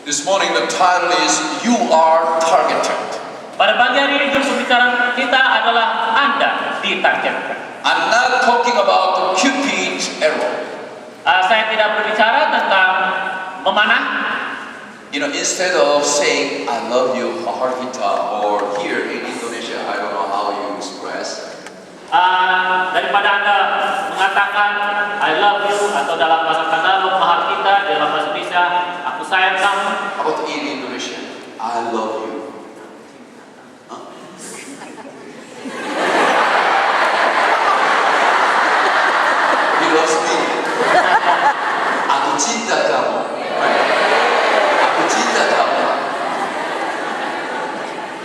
This morning the title is You Are Targeted. Pada pagi hari ini judul pembicaraan kita adalah Anda ditargetkan. I'm not talking about Cupid's arrow. Saya tidak berbicara tentang memanah. Instead of saying I love you, mahal kita, or here in Indonesia, I don't know how you express. Daripada Anda mengatakan I love you atau dalam bahasa Tagalog mahal kita, dalam bahasa Indonesia aku sayang kamu. How about in Indonesia? I love you. Huh? He loves me. Aku cinta kamu. Right? Aku cinta kamu.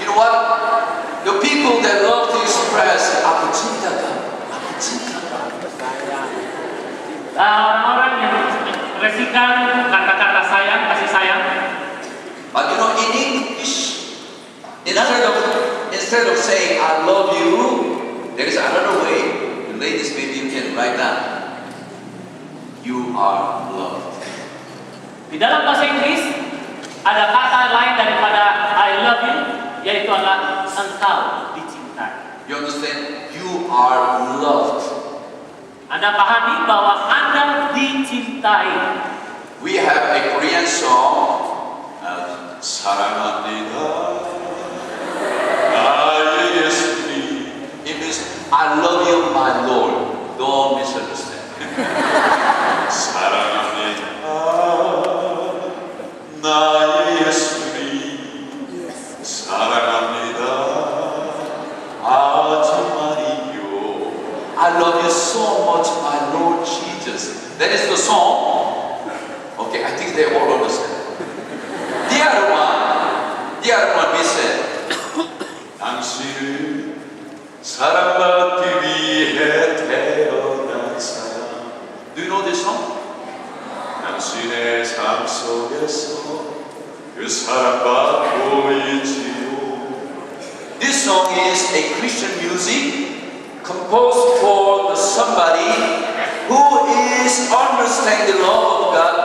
You know what? The people that love to express aku cinta kamu. Aku cinta kamu. Orang-orang yang mengekspresikan kata-kata sayang, kasih sayang. But in English, instead of saying I love you, there is another way. Ladies, maybe you can write down. You are loved. Di dalam bahasa Inggris ada kata lain daripada I love you, yaitu adalah engkau dicintai. You understand? You are loved. Anda pahami bahwa Anda dicintai. We have a Korean song. 사랑합니다. 나의 예수님. It means I love you, my Lord. Don't misunderstand. 사랑합니다. 나의 예수님. 사랑합니다. 아주 많이요. I love you so much, my Lord Jesus. That is the song. Okay, I think they all understand. The other one we said, 당신을 사랑받기 위해 태어난 사람. Do you know this song? 당신의 삶 속에서 그 사랑받고 있지요. This song is a Christian music composed for somebody who is understanding the love of God.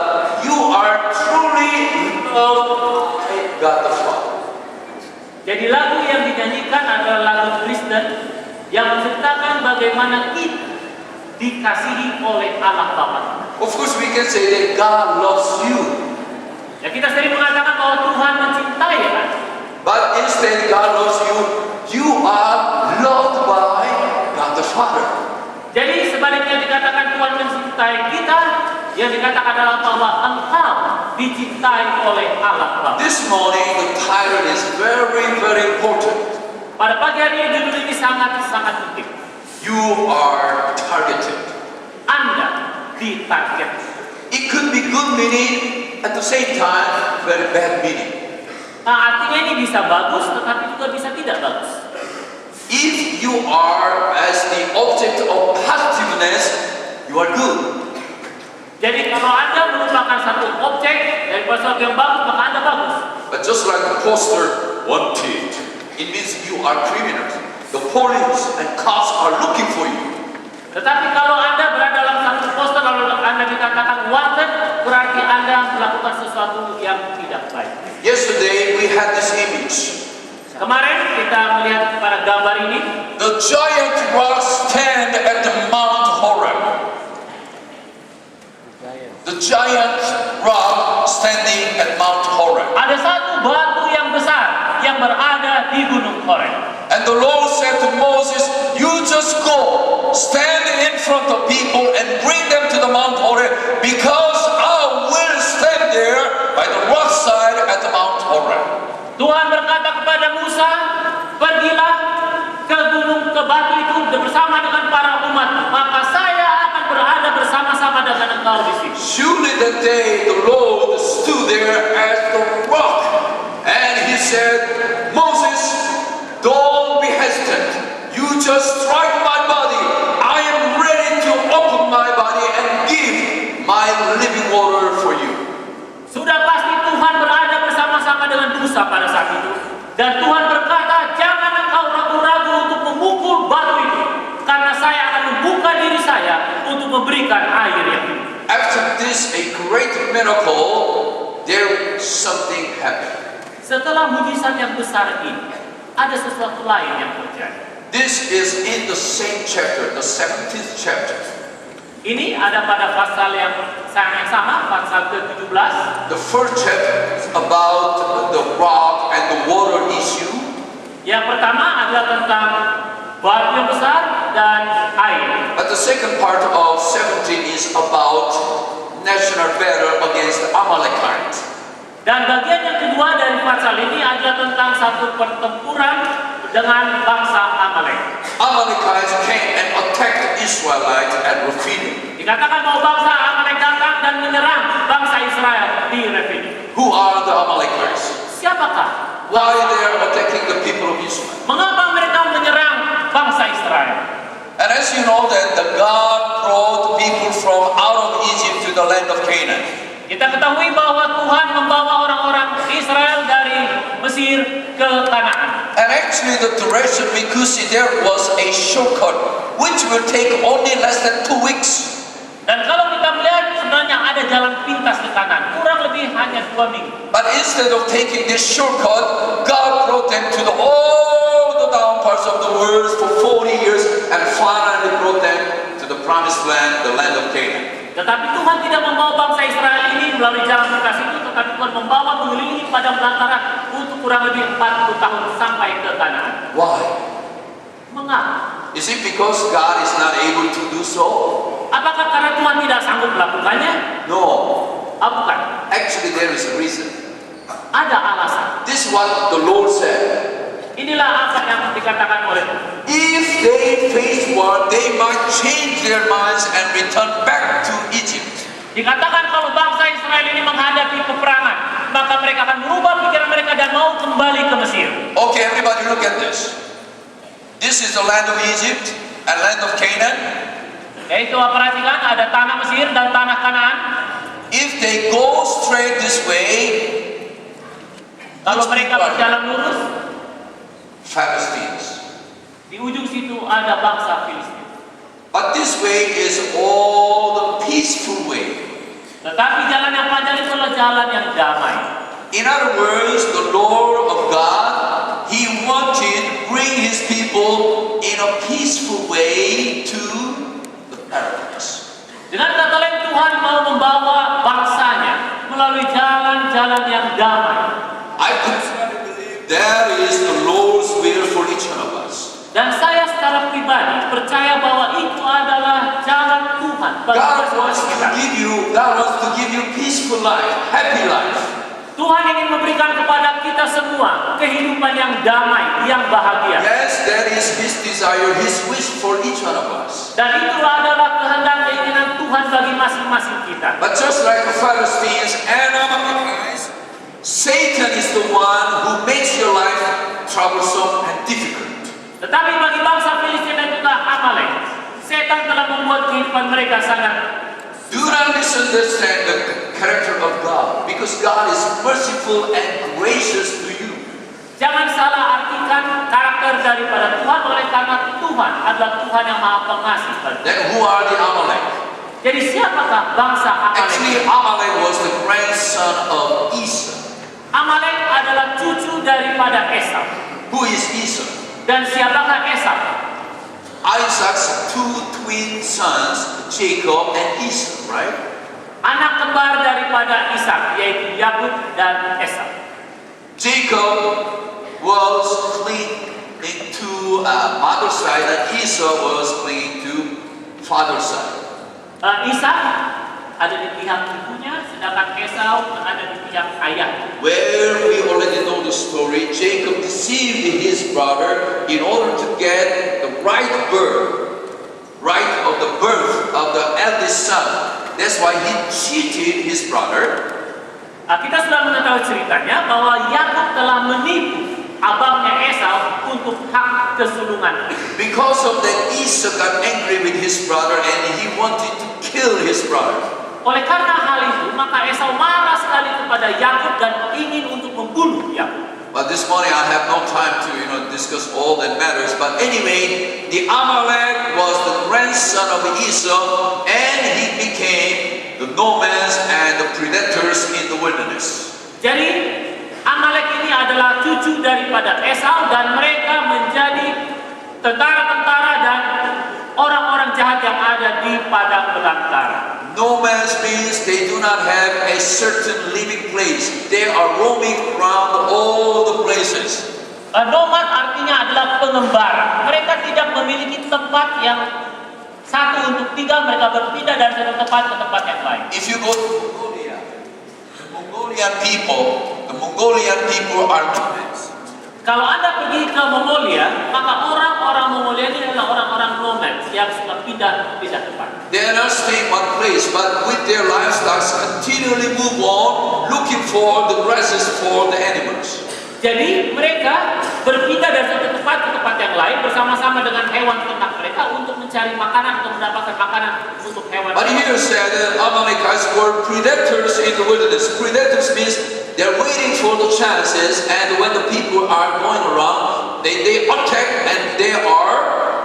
You are truly loved by God the Father. Jadi lagu yang dinyanyikan adalah lagu Kristen yang menceritakan bagaimana kita dikasihi oleh Allah Bapa. Of course we can say that God loves you. Ya, kita sering mengatakan bahwa Tuhan mencintai Anda. But instead God loves you, you are loved by God the Father. Jadi sebaliknya dikatakan Tuhan mencintai kita, yang dikatakan adalah bahwa engkau dicintai oleh Allah Bapa. This morning the title is very, very important. Pada pagi hari ini judul ini sangat penting. You are targeted. Anda ditarget. It could be good meaning, at the same time very bad meaning. Artinya ini bisa bagus, tetapi juga bisa tidak bagus. If you are as the object of positiveness, you are good. Jadi kalau Anda merupakan satu objek dari sesuatu yang bagus, maka Anda bagus. But just like the poster wanted, it means you are criminals. The police and cops are looking for you. Tetapi kalau Anda berada dalam satu poster, kalau Anda dikatakan wanted, berarti Anda melakukan sesuatu yang tidak baik. Yesterday we had this image. Kemarin kita melihat pada gambar ini. The giant rock stand at the Mount Horeb. The giant rock standing at Mount Horeb. Ada satu batu yang besar yang berada di Gunung Horeb. And the Lord said to Moses, you just go, stand in front of people and bring them to the Mount Horeb, because I will stand there by the rock side at the Mount Horeb. Tuhan berkata kepada Musa, pergilah ke batu itu bersama dengan para umat, maka saya akan berada bersama-sama dengan engkau di situ. Surely that day the Lord stood there as the rock, and he said, Moses, don't be hesitant. You just strike my body. I am ready to open my body and give my living water for you. Sudah pasti Tuhan berada bersama-sama dengan Musa pada saat itu. Dan Tuhan berkata, jangan engkau ragu-ragu untuk memukul batu itu, karena saya akan membuka diri saya untuk memberikan air yang hidup. After this, a great miracle, there something happened. Setelah mujizat yang besar ini, ada sesuatu lain yang terjadi. This is in the same chapter, the 17th chapter. Ini ada pada pasal yang sama, pasal ke-17. The first chapter is about the rock and the water issue. Yang pertama adalah tentang batu yang besar dan air. But the second part of 17 is about national battle against the Amalekites. Dan bagian yang kedua dari pasal ini adalah tentang satu pertempuran dengan bangsa Amalek. Amalekites came and attacked the Israelites at Rephidim. Dikatakan bahwa bangsa Amalek datang dan menyerang bangsa Israel di Rephidim. Who are the Amalekites? Siapakah? Why they are attacking the people of Israel? Mengapa mereka menyerang bangsa Israel? And as you know that the God brought people from out of Egypt to the land of Canaan. Kita ketahui bahwa Tuhan membawa orang-orang Israel dari Mesir ke Kanaan. And actually the direction we could see there was a shortcut which will take only less than 2 weeks. Dan kalau kita melihat sebenarnya ada jalan pintas ke kanan, kurang lebih hanya 2 minggu. But instead of taking this shortcut, God brought them to all the down parts of the world for 40 years and finally brought them to the promised land, the land of Canaan. Tetapi Tuhan tidak membawa bangsa Israel ini melalui jalan pintas itu, tetapi Tuhan membawa mengelilingi padang belantara untuk kurang lebih 40 tahun sampai ke Kanaan. Why? Mengapa? Is it because God is not able to do so? Apakah karena Tuhan tidak sanggup melakukannya? No. Bukan. Actually there is a reason. Ada alasan. This is what the Lord said. Inilah apa yang dikatakan oleh Tuhan. If they face war, they might change their minds and return back to Egypt. Dikatakan kalau bangsa Israel ini menghadapi peperangan, maka mereka akan merubah pikiran mereka dan mau kembali ke Mesir. Okay, everybody look at this. This is the land of Egypt and land of Canaan. Yaitu perhatikan ada tanah Mesir dan tanah Kanaan. If they go straight this way, Kalau mereka berjalan lurus, Philistines. di ujung situ ada bangsa Filistin. But this way is all the peaceful way. Tetapi jalan yang panjang itu adalah jalan yang damai. In other words, the Lord of God, He wanted to bring His people in a peaceful way to the paradise. Dengan kata lain, Tuhan mau membawa bangsanya melalui jalan-jalan yang damai. I personally believe that is the Lord's will for each one of us. Dan saya secara pribadi percaya bahwa itu adalah jalan Tuhan bagi God masing-masing wants to give you peaceful life, happy life. Tuhan ingin memberikan kepada kita semua kehidupan yang damai, yang bahagia. Yes, that is His desire, His wish for each one of us. Dan itu adalah kehendak keinginan Tuhan bagi masing-masing kita. But just like the Philistines and Amalekites, Satan is the one who makes your life troublesome and difficult. Tetapi bagi bangsa Filistin dan juga Amalek, setan telah membuat kehidupan mereka sangat. Do not misunderstand the character of God, because God is merciful and gracious to you. Jangan salah artikan karakter daripada Tuhan, oleh karena Tuhan adalah Tuhan yang Maha Pengasih. Then who are the Amalek? Jadi siapakah bangsa Actually, Amalek? Amalek was the grandson of Esau. Amalek adalah cucu daripada Esau. Who is Esau? Dan siapakah Esau? Isaac's two twin sons, Jacob and Esau, right? Anak kembar daripada Ishak, yaitu Yakub dan Esau. Jacob was clinging to mother's side and Esau was clinging to father's side. Ishak ada di pihak ibunya, sedangkan Esau ada di pihak ayah. Where we already know the story, Jacob deceived his brother in order to get the right of the birth of the eldest son. That's why he cheated his brother. Kita sudah mengetahui ceritanya bahwa Yakub telah menipu abangnya Esau untuk hak kesulungan. Because of that, Esau got angry with his brother and he wanted to kill his brother. Oleh karena hal itu, maka Esau marah sekali kepada Yakub dan ingin untuk membunuh Yakub. But this morning I have no time to discuss all that matters. But anyway, the Amalek was the grandson of Esau, and he became the nomads and the predators in the wilderness. Jadi Amalek ini adalah cucu daripada Esau dan mereka menjadi tentara-tentara dan orang-orang jahat yang ada di padang belantara. Nomads means they do not have a certain living place. They are roaming around all the places. Nomad artinya adalah pengembara. Mereka tidak memiliki tempat yang satu untuk tinggal, mereka berpindah dari satu tempat ke tempat yang lain. If you go to Mongolia, the Mongolian people are nomads. Kalau Anda pergi ke Mongolia, maka orang-orang Mongolia ini adalah orang-orang nomad yang suka pindah tempat. They are not staying one place, but with their lifestyles continually move on, looking for the grasses for the animals. Jadi mereka berpindah dari satu tempat ke tempat yang lain bersama-sama dengan hewan ternak mereka untuk mencari makanan atau mendapatkan makanan untuk hewan. But here said that Amalekites were predators in the wilderness. Predators means they're waiting for the chances, and when the people are going around, they attack and they are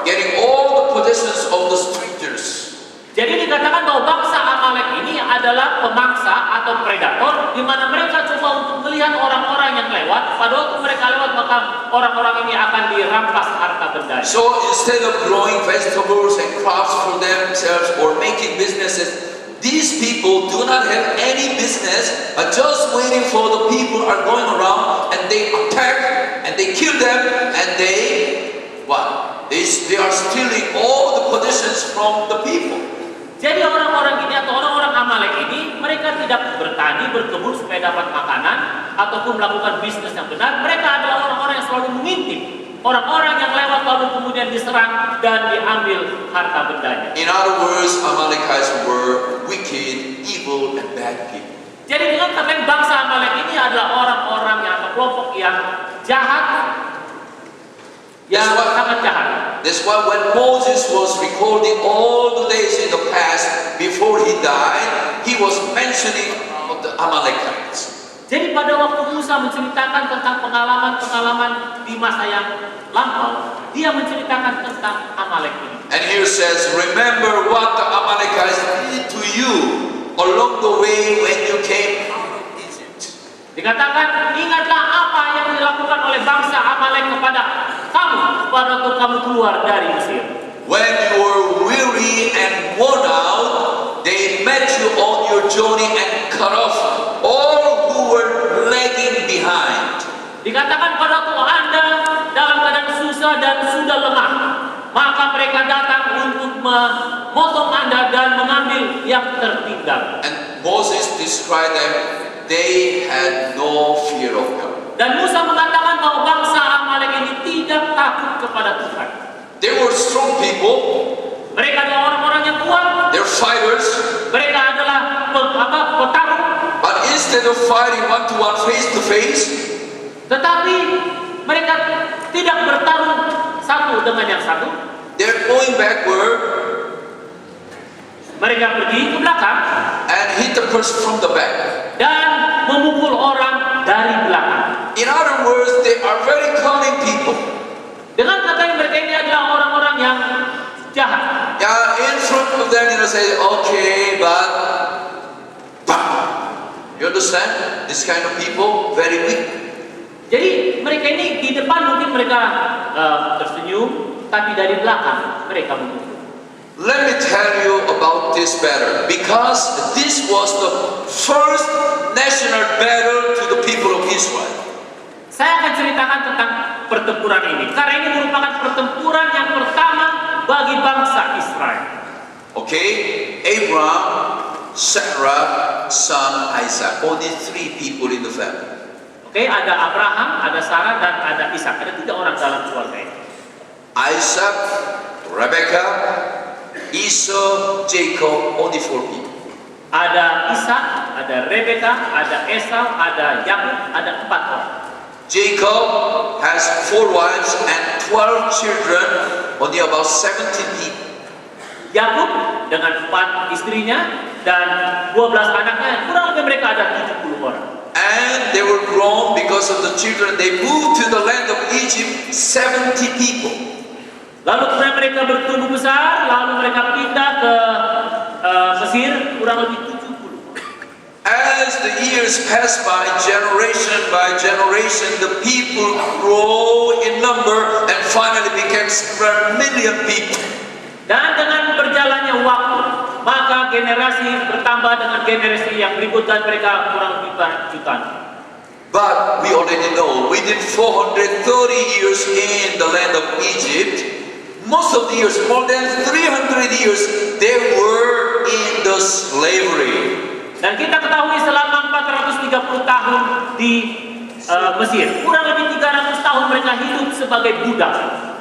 getting all the possessions of the strangers. Jadi dikatakan bahwa bangsa Amalek ini adalah pemangsa atau predator, di mana mereka coba untuk melihat orang-orang yang lewat. Pada waktu mereka lewat, maka orang-orang ini akan dirampas harta bendanya. So instead of growing vegetables and crops for themselves or making businesses, these people do not have any business, but just waiting for the people are going around, and they attack and they kill them, and they are stealing all the possessions from the people. Jadi orang-orang ini atau orang-orang Amalek ini, mereka tidak bertani, berkebun supaya dapat makanan ataupun melakukan bisnis yang benar. Mereka adalah orang-orang yang selalu mengintip orang-orang yang lewat lalu kemudian diserang dan diambil harta bendanya. In other words, Amalekites were wicked, evil, and bad people. Jadi dengan kata lain, bangsa Amalek ini adalah orang-orang yang atau kelompok yang jahat, yang sangat jahat. That's why when Moses was recording all the days in the past before he died, he was mentioning about the Amalekites. Jadi pada waktu Musa menceritakan tentang pengalaman-pengalaman di masa yang lampau, dia menceritakan tentang Amalek ini. And here says, remember what the Amalekites did to you along the way when you came out of Egypt. Dikatakan, ingatlah apa yang dilakukan oleh bangsa Amalek kepada kamu pada waktu kamu keluar dari Mesir. When you were weary and worn out, they met you on your journey and cut off all who were lagging behind. Dikatakan pada waktu Anda dalam keadaan susah dan sudah lemah, maka mereka datang untuk memotong Anda dan mengambil yang tertinggal. And Moses described them, they had no fear of God. Dan Musa mengatakan bahwa bangsa Amalek ini tidak takut kepada Tuhan. They were strong people. Mereka adalah orang-orang yang kuat. They're fighters. Mereka adalah petarung. But instead of fighting one-to-one, face-to-face, tetapi mereka tidak bertarung satu dengan yang satu. they're going backward Mereka pergi ke belakang and hit the person from the back. dan memukul orang dari belakang. In other words, they are very cunning people. Dengan kata yang mereka ini adalah orang-orang yang jahat. Yeah, in front of them, say, okay, but you understand? This kind of people, very weak. Jadi mereka ini di depan mungkin mereka tersenyum, tapi dari belakang mereka memukul. Let me tell you about this battle, because this was the first national battle to the people of Israel. Saya akan ceritakan tentang pertempuran ini, karena ini merupakan pertempuran yang pertama bagi bangsa Israel. Okay, Abraham, Sarah, son Isaac. Only 3 people in the family. Oke, ada Abraham, ada Sarah, dan ada Ishak. Ada 3 orang dalam keluarga ini. Isaac, Rebecca, Esau, Jacob, only 4 people. Ada Ishak, ada Rebeka, ada Esau, ada Yakub, ada 4 orang. Jacob has 4 wives and 12 children, only about 17 people. Yakub dengan 4 istrinya dan 12 anaknya, kurang lebih mereka ada 70 orang. And they were grown because of the children. They moved to the land of Egypt, 70 people. Lalu kemudian mereka bertumbuh besar, lalu mereka pindah ke Mesir, kurang lebih 70. as the years pass by generation, the people grow in number and finally became several million people. Dan dengan berjalannya waktu, maka generasi bertambah dengan generasi yang berikutnya, mereka kurang lebih jutaan. But we already know, within 430 years in the land of Egypt, most of the years, more than 300 years, they were in the slavery. Dan kita ketahui selama 430 tahun di Mesir, kurang lebih 300 tahun mereka hidup sebagai budak.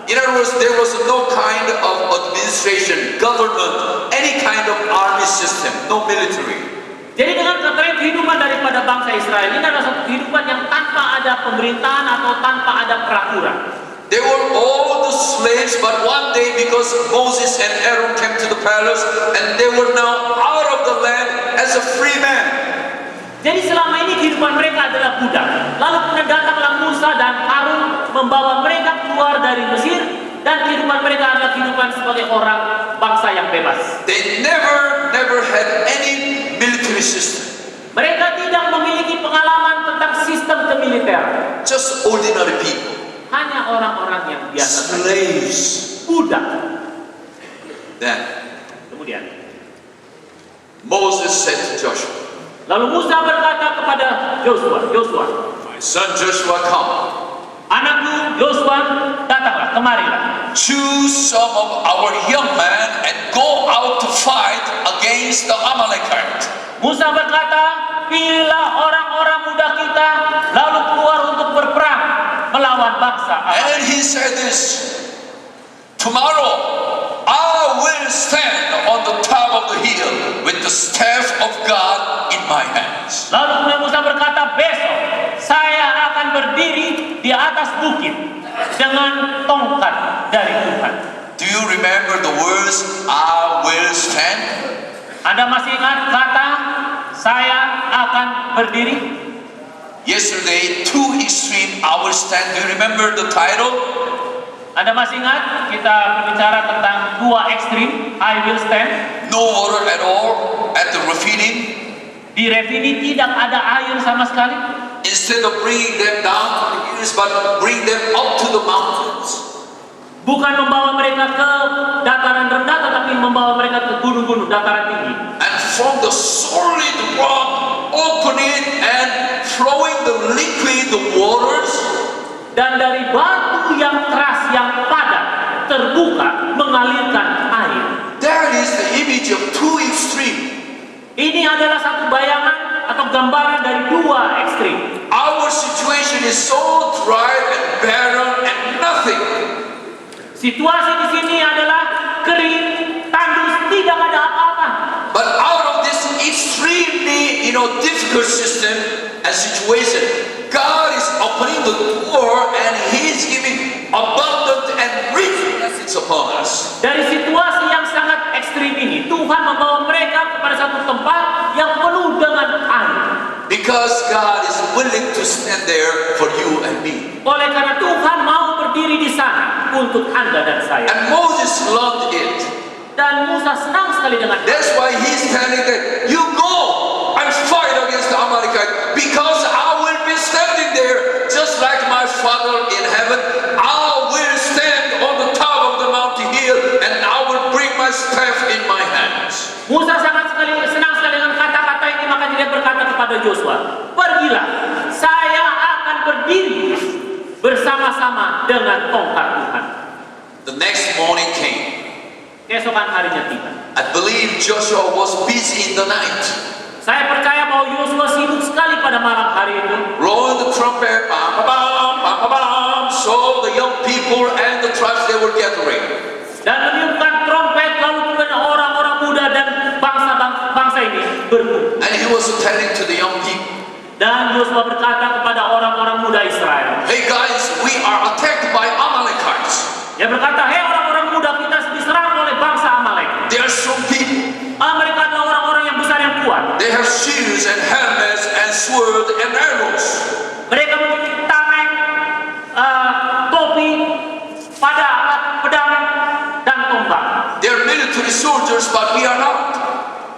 In other words, there was no kind of administration, government, any kind of army system, no military. Jadi dengan kata kehidupan daripada bangsa Israel ini adalah satu kehidupan yang tanpa ada pemerintahan atau tanpa ada peraturan. They were all the slaves, but one day because Moses and Aaron came to the palace and they were now out of the land as a free man. Jadi selama ini kehidupan mereka adalah budak. Lalu kemudian datanglah Musa dan Harun membawa mereka keluar dari Mesir, dan kehidupan mereka adalah kehidupan sebagai orang bangsa yang bebas. They never had any military system. Mereka tidak memiliki pengalaman tentang sistem kemiliteran. Just ordinary people. Hanya orang-orang yang biasa. Slaves. Budak. Then Kemudian Moses said to Joshua, lalu Musa berkata kepada Yosua, my son Joshua, come. anakku Yosua, datanglah, kemarilah. Choose some of our young men and go out to fight against the Amalekite. Musa berkata, pilihlah orang-orang muda kita, lalu keluar untuk berperang melawan bangsa Amalek. And he said this, tomorrow I will stand on the top of the hill with the staff of God in my hands. Lalu kemudian Musa berkata, besok saya akan berdiri di atas bukit dengan tongkat dari Tuhan. Do you remember the words, I will stand? Anda masih ingat kata, saya akan berdiri? Yesterday, two extreme, I will stand. Do you remember the title? Anda masih ingat kita berbicara tentang dua ekstrim, I will stand. No water at all at the Rephidim. Di Rephidim tidak ada air sama sekali. Instead of bringing them down to the hills, but bring them up to the mountains. Bukan membawa mereka ke dataran rendah, tetapi membawa mereka ke gunung-gunung dataran tinggi. And from the solid rock, open it and flowing the liquid, the waters. Dan dari batu yang keras, yang padat, terbuka, mengalirkan air. That is the image of two extremes. Ini adalah satu bayangan atau gambaran dari dua ekstrim. Our situation is so dry and barren and nothing. Situasi di sini adalah kering, tandus, tidak ada apa-apa. But out of this extremely, difficult system and situation, God is opening the door and He is giving abundant and rich blessings upon us. Dari situasi yang sangat ekstrim ini, Tuhan membawa mereka kepada satu tempat yang penuh dengan air. Because God is willing to stand there for you and me. Oleh karena Tuhan mau berdiri di sana untuk Anda dan saya. And Moses loved it. Dan Musa senang sekali dengan itu. That's why he's telling them, you go and fight against the Amalekite, because I will be standing there just like my Father in heaven. I will stand on the top of the mountain hill and I will bring my staff in my hands. Musa senang sekali dengan kata-kata ini, maka dia berkata kepada Joshua, pergilah, saya akan berdiri bersama-sama dengan tongkat Tuhan. The next morning came. Keesokan harinya tiba. I believe Joshua was busy in the night. Saya percaya bahwa Yosua sibuk sekali pada malam hari itu. Blowing the trumpet, bam, bam, bam, bam, bam, bam. So the young people and the tribes, they were gathering. Dan meniupkan trompet, lalu kemudian orang-orang muda dan bangsa ini berkumpul. And he was telling to the young people, Dan Yosua berkata kepada orang-orang muda Israel, hey guys, we are attacked by Amalekites. dia berkata, hei orang-orang muda, kita diserang oleh bangsa Amalek. They are strong people. Mereka adalah orang-orang yang besar, yang kuat. They have shields and helmets and swords and arrows. Mereka memiliki tameng, topi, pada alat pedang dan tombak. They are military soldiers, but we are not.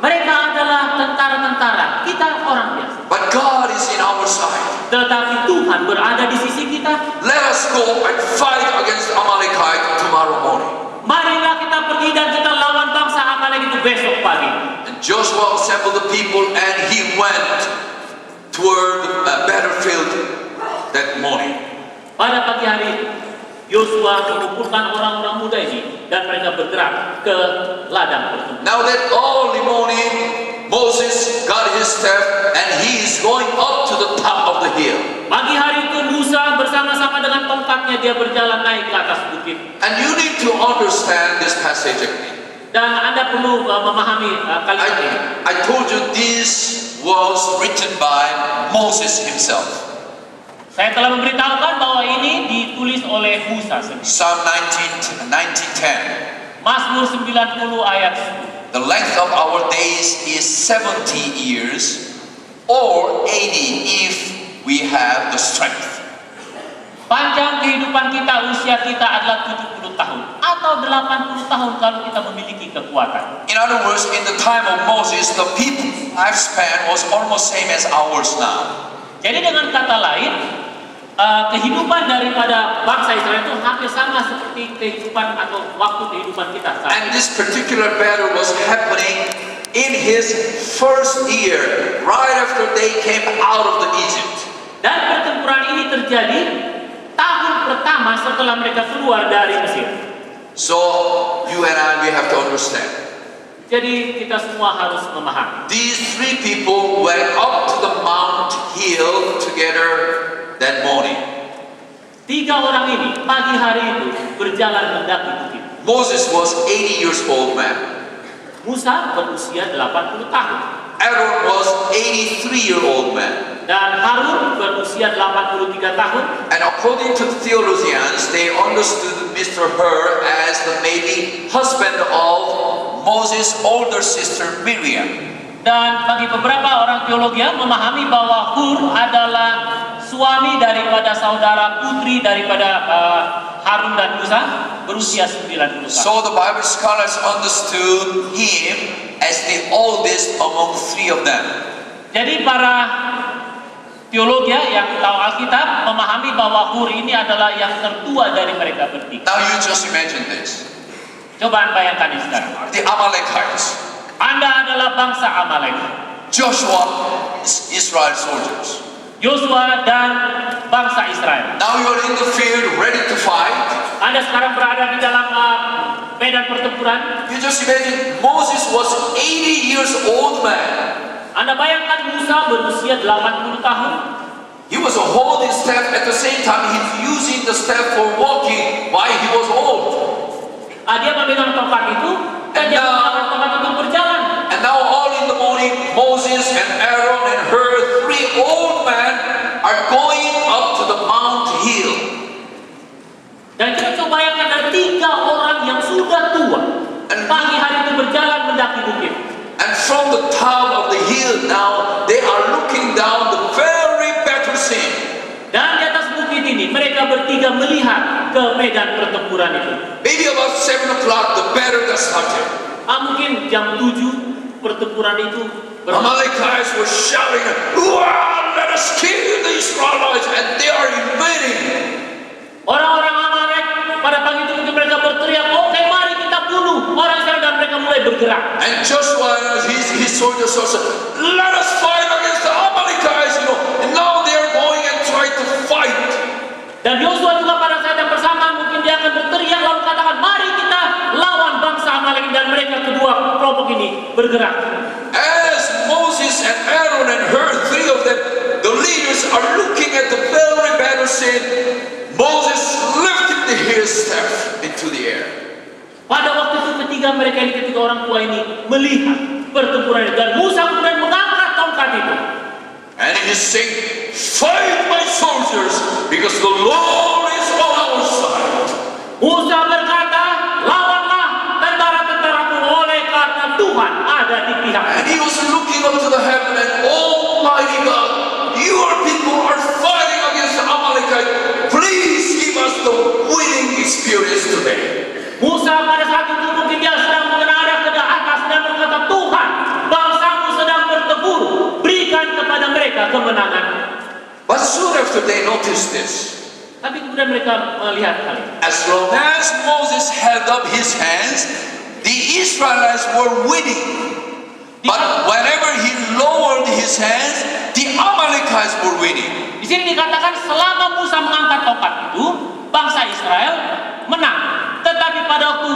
Mereka adalah tentara-tentara, kita orang biasa. But God is in our side. Tetapi Tuhan berada di sisi kita. Let us go and fight against Amalekite tomorrow morning. Marilah kita pergi dan kita lawan bangsa Amalek itu besok pagi. And Joshua assembled the people and he went toward the battlefield that morning. Pada pagi hari, Yosua mengumpulkan orang-orang muda ini dan mereka bergerak ke ladang pertempuran. Now that early morning, Moses got his staff and he is going up to the top of the hill. Pagi hari itu Musa bersama-sama dengan tongkatnya dia berjalan naik ke atas bukit. And you need to understand this passage again. Dan Anda perlu memahami kalimat ini. I told you this was written by Moses himself. Saya telah memberitahukan bahwa ini ditulis oleh Musa sendiri. Psalm 19:10. Mazmur 90 ayat 10. The length of our days is 70 years or 80 if we have the strength. Panjang kehidupan kita, usia kita adalah 70 tahun atau 80 tahun kalau kita memiliki kekuatan. In other words, in the time of Moses, the people's lifespan was almost same as ours now. Jadi dengan kata lain, kehidupan daripada bangsa Israel itu hampir sama seperti kehidupan atau waktu kehidupan kita saat And ini. this particular battle was happening in his first year, right after they came out of the Egypt. Dan pertempuran ini terjadi tahun pertama setelah mereka keluar dari Mesir. So you and I, we have to understand. Jadi kita semua harus memahami. These three people went up to the Mount Hill together that morning. 3 orang ini pagi hari itu berjalan mendaki bukit. Moses was 80 years old man. Musa berusia 80 tahun. Aaron was 83-year-old man. Dan Harun berusia 83 tahun. And according to the theologians, they understood Mr. Hur as the maybe husband of Moses' older sister Miriam. Dan bagi beberapa orang teologi memahami bahwa Hur adalah suami daripada saudara putri daripada Harun dan Musa berusia 90 tahun. So the Bible scholars understood him as the oldest among three of them. Jadi para teologi yang tahu Alkitab memahami bahwa Hur ini adalah yang tertua dari mereka bertiga. Now you just imagine this. Coba bayangkan ini sekarang. The Amalekites. Anda adalah bangsa Amalek. Joshua is Israel soldiers. Yosua dan bangsa Israel. Now you're in the field ready to fight. Anda sekarang berada di dalam medan pertempuran. You just imagine Moses was 80 years old man. Anda bayangkan Musa berusia 80 tahun. He was holding staff at the same time he's using the staff for walking while he was old. Dia memegang tongkat itu dan dia menggunakan tongkat untuk berjalan. And now all in the morning, Moses and Aaron and Hur, three old men, are going up to the Mount Hill. Dan kita coba bayangkan ada 3 orang yang sudah tua. Pagi hari itu berjalan mendaki bukit. And from the top of the hill now, they are looking down the very battle scene. Dan di atas bukit ini mereka bertiga melihat ke medan pertempuran itu. Maybe about 7 o'clock, the battle got started. Mungkin jam 7 pertempuran itu Amalekites were shouting, "Wow, let us kill the Israelites!" And they are invading. Orang-orang Amalek pada pagi itu mungkin mereka berteriak, "Oke, mari kita bunuh orang Israel," dan mereka mulai bergerak. And Joshua and his soldiers also, "Let us fight against the Amalekites," And now they are going and try to fight. Dan Yosua juga pada saat yang bersamaan mungkin dia akan berteriak lalu katakan, "Mari kita lawan bangsa Amalek," dan mereka kedua kelompok ini bergerak. As Moses and Aaron and Hur, three of them, the leaders are looking at the very battle scene. Moses lifted his staff into the air. Pada waktu itu ketiga orang tua ini melihat pertempuran itu, dan Musa kemudian mengangkat tongkat itu. And he said, "Fight my soldiers, because the Lord is on our side." Musa berkata, "Lawanlah tentara-tentaraku, oleh karena Tuhan ada di pihak." And he was looking up to the heaven and, "Almighty God, your people are fighting against the Amalekite. Please give us the winning experience today." Musa pada saat itu mungkin dia sedang mengenadap ke atas dan berkata, "Tuhan, bangsamu sedang after they noticed this, Tapi kemudian mereka melihat hal ini. as long as Moses held up his hands, the Israelites were winning. But whenever he lowered his hands, the Amalekites were winning. Di sini dikatakan selama Musa mengangkat tongkat itu, bangsa Israel menang. Tetapi pada waktu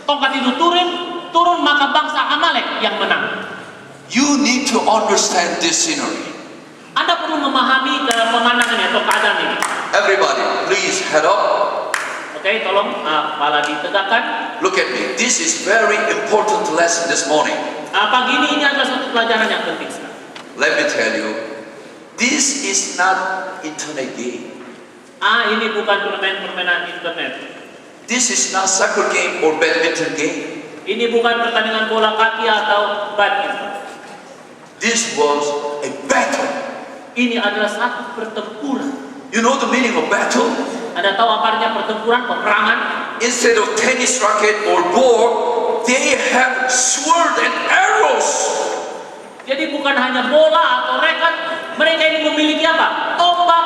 tongkat itu turun maka bangsa Amalek yang menang. You need to understand this scenery. Anda perlu memahami pemandangan atau keadaan ini. Everybody, please head up. Oke, tolong kepala ditegakkan. Look at me. This is very important lesson this morning. Pagi ini adalah satu pelajaran yang penting sekali. Let me tell you, this is not internet game. Ini bukan permainan internet. This is not soccer game or badminton game. Ini bukan pertandingan bola kaki atau badminton. This was a battle. Ini adalah satu pertempuran. You know the meaning of battle? Anda tahu apa artinya pertempuran, peperangan? Instead of tennis racket or ball, they have sword and arrows. Jadi bukan hanya bola atau raket, mereka ini memiliki apa? Tombak.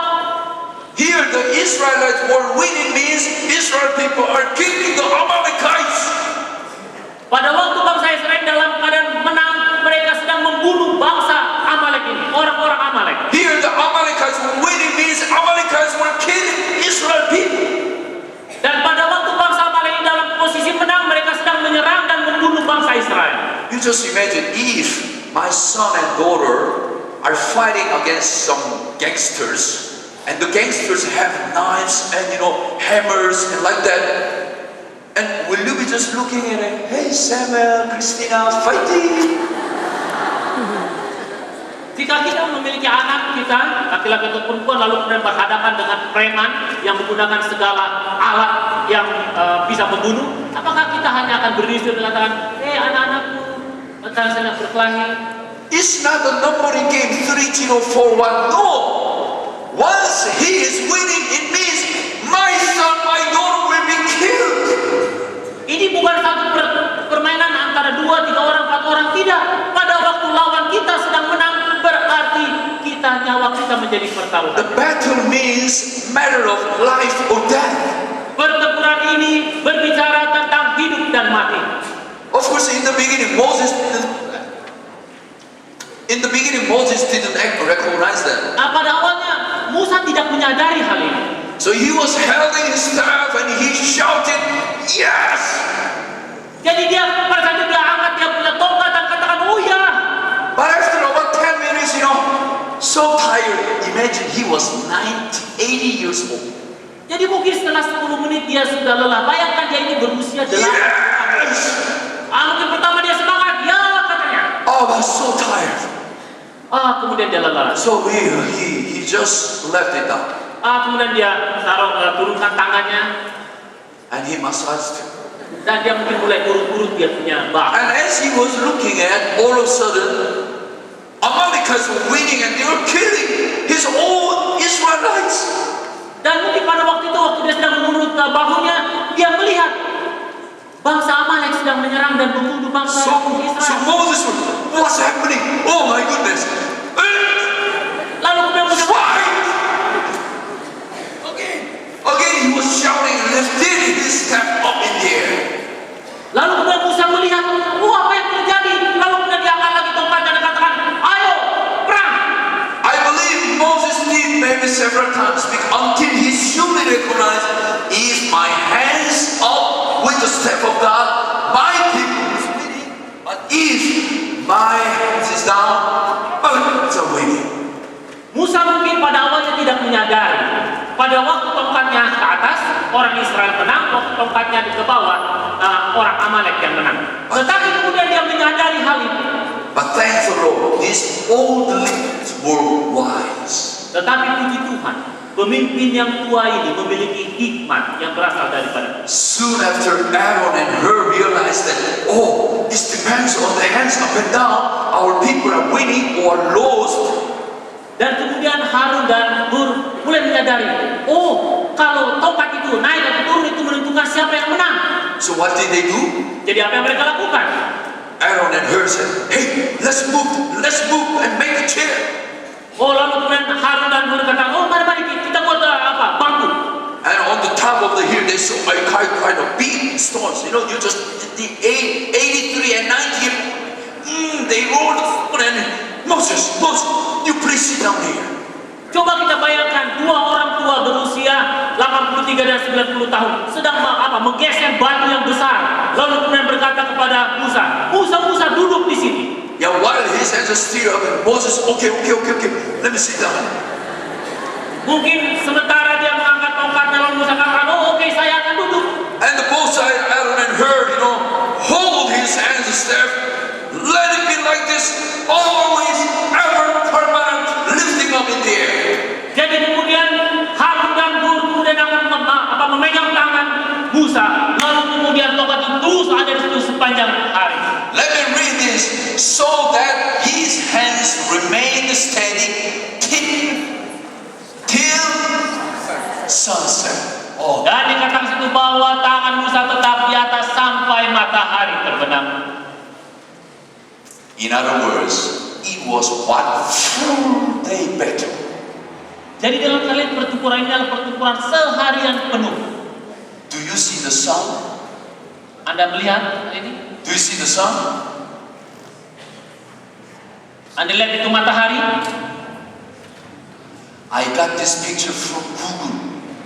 Here the Israelites were winning means Israel people are killing the Amalekites. Pada waktu bangsa Israel dalam keadaan menang, mereka sedang membunuh bangsa Amalek ini, orang-orang Amalek. Here the Amalekites were winning means Amalekites were killing Israel people. Dan pada waktu bangsa Amalek ini dalam posisi menang, mereka sedang menyerang dan membunuh bangsa Israel. You just imagine if my son and daughter are fighting against some gangsters, and the gangsters have knives and hammers and like that. And will you be just looking at it? Hey Samuel, Christina, fighting. Jika kita memiliki anak kita, laki-laki atau perempuan, lalu kemudian berhadapan dengan preman yang menggunakan segala alat yang bisa membunuh, apakah kita hanya akan berdiri dan mengatakan, anak-anakku, saya sedang berkelahi? It's not a numbering game 3041. No. Once he is winning, it means my son, my daughter will be killed. Ini bukan satu permainan antara 2, 3 orang, 4 orang, tidak. Pada waktu lawan kita sedang menang, berarti nyawa kita menjadi pertaruhan. The battle means matter of life or death. Pertempuran ini berbicara tentang hidup dan mati. Of course, in the beginning, Moses didn't recognize that. Pada awalnya Musa tidak menyadari hal ini. So he was holding his staff and he shouted, "Yes!" Jadi pada saat itu dia angkat dia punya tongkat dan katakan, "Oh ya." But after about 10 minutes, so tired. Imagine he was 80 years old. Jadi mungkin setelah 10 menit dia sudah lelah. Bayangkan dia ini berusia 8 tahun. Yes! Mungkin pertama dia semangat, ya katanya. Oh, I was so tired. Kemudian dia lelah. So he just left it down. Kemudian dia turunkan tangannya. And he massaged it. Dan dia mungkin mulai urut-urut dia punya bak. And as he was looking at, all of a sudden, Amalekites were winning and they were killing his own Israelites. Dan mungkin pada waktu itu, waktu dia sedang mengurut bahunya, dia melihat bangsa Amalek sedang menyerang dan membunuh bangsa So Israel. Moses, what's happening? Oh my goodness. Lalu kemudian Musa Fight! Again he was shouting and lifting his staff up in the air. Lalu kemudian Musa melihat, apa yang terjadi? Lalu kemudian dia angkat lagi tongkatnya dan katakan, ayo, perang. I believe Moses did maybe several times until he surely recognized, if my hands up with the staff of God, my people is winning. But if my hands is down, it's a winning. Musa mungkin pada awalnya tidak menyadari. Pada waktu tongkatnya ke atas, orang Israel menang. Waktu tongkatnya ke bawah, orang Amalek yang menang. Tetapi kemudian dia menyadari hal itu. But thank the Lord, these old leaders were wise. Tetapi puji Tuhan, pemimpin yang tua ini memiliki hikmat yang berasal daripada. Soon after Aaron and Hur realized that, it depends on the hands up and down, our people are winning or lost. Dan kemudian Harun dan Hur mulai menyadari, kalau tongkat itu naik atau turun itu menentukan siapa yang menang. So what did they do? Jadi apa yang mereka lakukan? Aaron and Hur said, "Hey, let's move and make a chair." Lalu kemudian Harun dan Hur kata, mari sit down here. Coba kita bayangkan dua orang tua berusia 83 dan 90 tahun sedang menggeser batu yang besar, lalu kemudian berkata kepada Musa, Musa duduk di sini. Yeah, while his hands are still up and Moses, okay, let me sit down. Mungkin sementara dia mengangkat tongkatnya, lalu Musa katakan, oke, saya akan duduk. And the Moses, Aaron and Hur, hold his hands and staff. Let it be like this, always, ever, permanent, lifting up in the air. Jadi kemudian Harun dan Hur kemudian akan memegang tangan Musa, lalu kemudian tongkat itu terus ada di situ sepanjang hari. Let me read this, so that his hands remain steady till sunset. Oh. Dan dikatakan situ bahwa tangan Musa tetap di atas sampai matahari terbenam. In other words, it was one full day battle. Jadi dalam kalian pertempuran ini adalah pertempuran seharian penuh. Do you see the sun? Anda melihat ini? Do you see the sun? Anda lihat itu matahari? I got this picture from Google.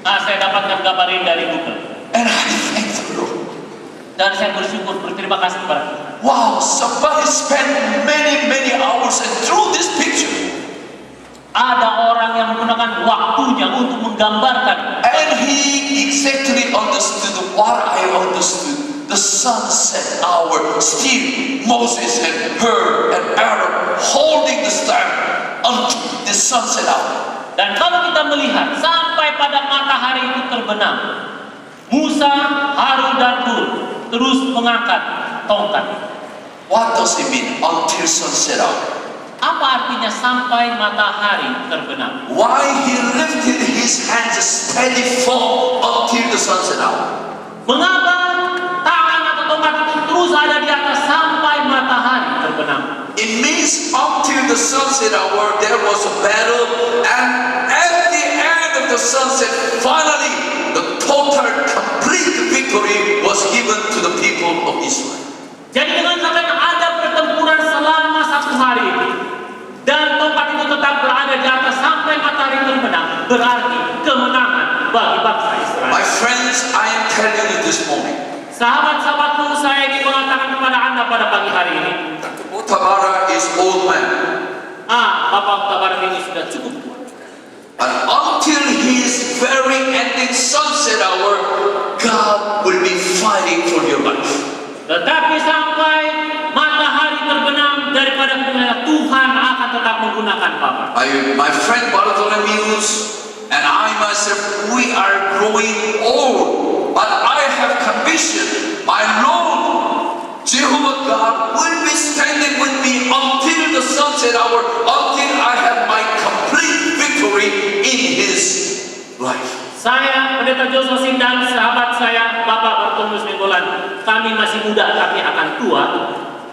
Saya dapatkan gambar ini dari Google. And I thank the Lord. Dan saya bersyukur, berterima kasih kepada Tuhan. Wow, somebody spent many hours and drew this picture. Ada orang yang menggunakan waktunya untuk menggambarkan. And he exactly understood what I understood. The sunset hour. Still, Moses and Hur and Aaron holding the staff until the sunset hour. Dan kalau kita melihat sampai pada matahari itu terbenam, Musa, Harun dan Hur terus mengangkat tongkat. What does it mean until sunset hour? Apa artinya sampai matahari terbenam? Why he lifted his hands steady firm until the sunset hour? Mengapa tangan atau tongkat itu terus ada di atas sampai matahari terbenam? It means until the sunset hour there was a battle, and at the end of the sunset, finally the total complete victory was given to the people of Israel. Jadi dengan katakan ada pertempuran selama 1 hari dan tongkat itu tetap berada di atas sampai matahari terbenam, berarti kemenangan bagi bangsa Israel. My friends, I am telling you this morning, Sahabat-sahabatku, saya ingin mengatakan kepada Anda pada pagi hari ini, Tabara is old man, Bapak Tabara ini sudah cukup tua. and until his very ending sunset hour, God will be fighting for your life. Tetapi sampai matahari terbenam daripada Tuhan akan tetap menggunakan Bapak. My friend Bartholomeus and I myself, we are growing old, but I have conviction, my Lord, Jehovah God will be standing with me until the sunset hour, until I have my complete victory in His life. Saya, Pendeta Joshua Sindang, sahabat saya, Bapak Bartolus Menggolan, kami masih muda, kami akan tua.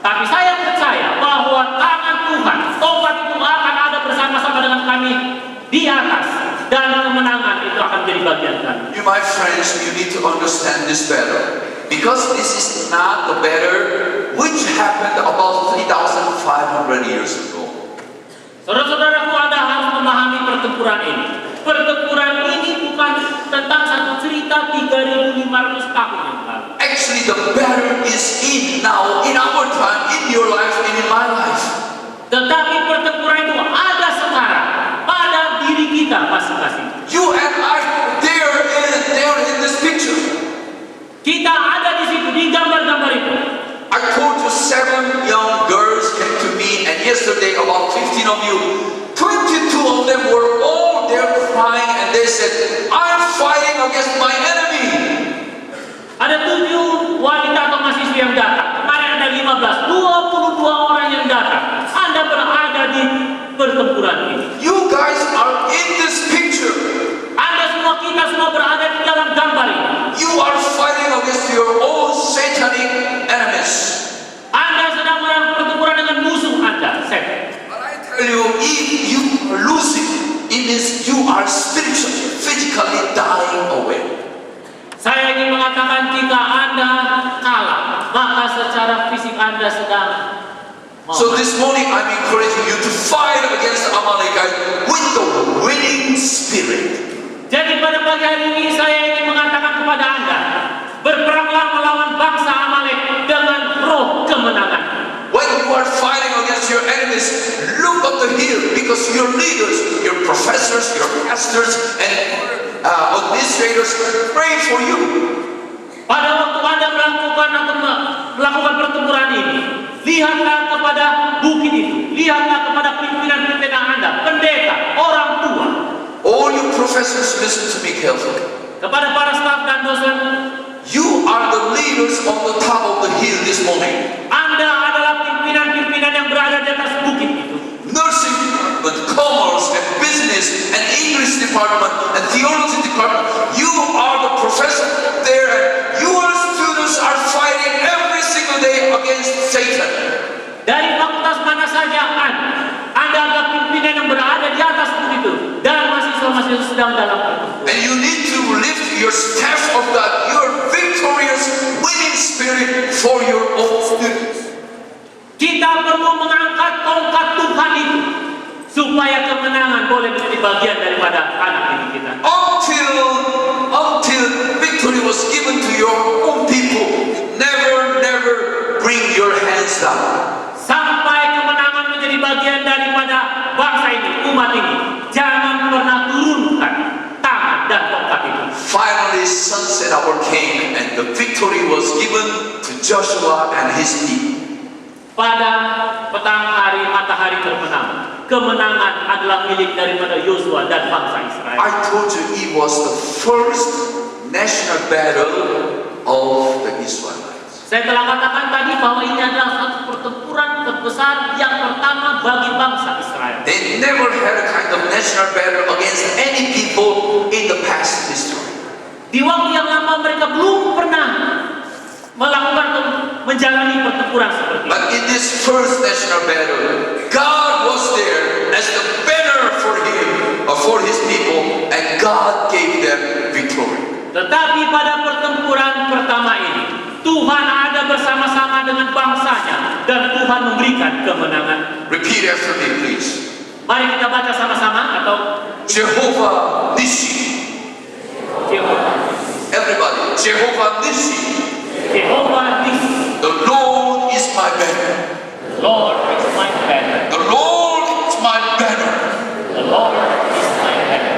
Tapi saya percaya bahwa tangan Tuhan, tongkat itu akan ada bersama-sama dengan kami di atas. Dan kemenangan itu akan menjadi bagian kami. You, my friends, you need to understand this better. Because this is not the battle which happened about 3,500 years ago. Saudara-saudaraku, Anda harus memahami pertempuran ini. Pertempuran ini bukan tentang satu cerita 3.500 tahun yang lalu. Actually, the battle is in now, in our time, in your life, and in my life. Tetapi pertempuran itu ada sekarang pada diri kita masing-masing. You and I, they are in this picture. Kita ada di situ, di gambar-gambar itu. I told you 7 young girls came to me, and yesterday about 15 of you, 22 of them were all there crying, and they said, I'm fighting against my enemy. Ada 7 wanita atau mahasiswa yang datang. Kemarin ada 15, 22 orang yang datang. Anda berada di pertempuran ini. You guys are in this picture. Anda semua, kita semua berada di dalam gambar ini. You are fighting against your own satanic enemies. Anda sedang melakukan pertempuran dengan musuh Anda, setan. But I tell you, if you are losing, it means you are spiritually, physically dying away. Saya ingin mengatakan jika Anda kalah, maka secara fisik Anda sedang So this morning I'm encouraging you to fight against Amalekite with the winning spirit. Jadi pada pagi hari ini saya ingin mengatakan kepada Anda, berperanglah melawan bangsa Amalek dengan roh kemenangan. When you are fighting against your enemies, look up the hill, because your leaders, your professors, your pastors, and administrators pray for you. Pada waktu Anda melakukan pertempuran ini, lihatlah kepada bukit itu, lihatlah kepada pimpinan-pimpinan Anda, pendeta, orang tua. All you professors, listen to me carefully. Kepada para staf dan dosen, you are the leaders on the top of the hill this morning. Anda adalah pimpinan-pimpinan yang berada di atas bukit itu. Nursing department, commerce and business and English department and theology department, you are the professor there, and your students are fighting every single day against Satan. Dari fakultas mana saja Anda adalah pimpinan yang berada di atas bukit itu, dan mahasiswa-mahasiswa sedang dalam pertempuran. And you need to lift your staff of God, your victorious winning spirit for your own students. Kita perlu mengangkat tongkat Tuhan itu supaya kemenangan boleh menjadi bagian daripada anak didik kita. Until victory was given to your own people, never bring your hands down. Sampai kemenangan menjadi bagian daripada bangsa ini, umat ini, jangan pernah turunkan tangan dan tongkat itu. Finally, sunset our king, and the victory was given to Joshua and his people. Pada petang hari matahari terbenam, kemenangan adalah milik daripada Yosua dan bangsa Israel. I told you it was the first national battle of the Israelites. Saya telah katakan tadi bahwa ini adalah satu pertempuran terbesar yang pertama bagi bangsa Israel. They never had a kind of national battle against any people in the past history. Di waktu yang lama mereka belum pernah melakukan menjalani pertempuran seperti ini. But in this first national battle, God was there as the banner for him, for his people, and God gave them victory. Tetapi pada pertempuran pertama ini, Tuhan ada bersama-sama dengan bangsanya dan Tuhan memberikan kemenangan. Repeat after me, please. Mari kita baca sama-sama, atau Jehovah Nissi. Jehovah. Everybody, Jehovah Nissi. Jehovah Nissi. The Lord is my banner. Lord is my banner. The Lord is my banner. The Lord is my banner.